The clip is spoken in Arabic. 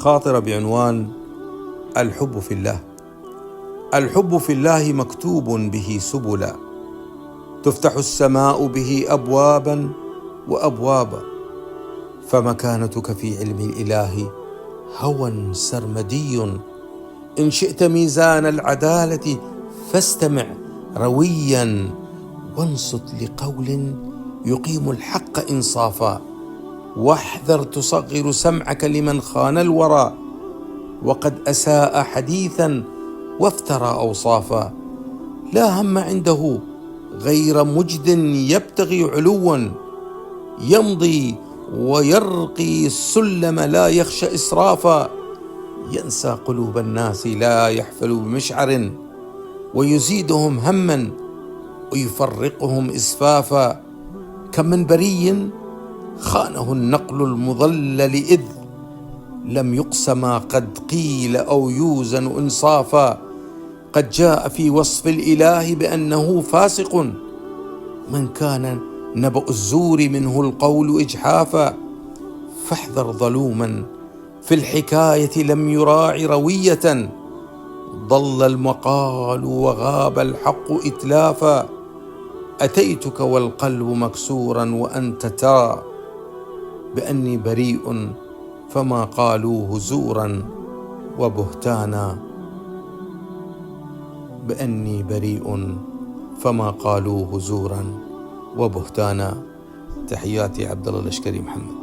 خاطرة بعنوان الحب في الله. الحب في الله مكتوب به سبلا، تفتح السماء به أبوابا وأبوابا، فمكانتك في علم الإله هوى سرمدي. إن شئت ميزان العدالة فاستمع رويا، وانصت لقول يقيم الحق إنصافا، واحذر تصغر سمعك لمن خان الورى وقد أساء حديثا وافترى أوصافا. لا هم عنده غير مجد يبتغي علوا، يمضي ويرقي السلم لا يخشى إسرافا. ينسى قلوب الناس لا يحفل بمشعر، ويزيدهم هما ويفرقهم إسفافا. كم من بري خانه النقل المضلل إذ لم يقس ما قد قيل أو يوزن إنصافا. قد جاء في وصف الإله بأنه فاسق، من كان نبأ الزور منه القول إجحافا. فاحذر ظلوما في الحكاية لم يراعي روية، ضل المقال وغاب الحق إتلافا. أتيتك والقلب مكسورا وأنت ترى بأني بريء، فما قالوه زورا وبهتانا. بأني بريء فما قالوه زورا وبهتانا. تحياتي عبد الله الأشكري محمد.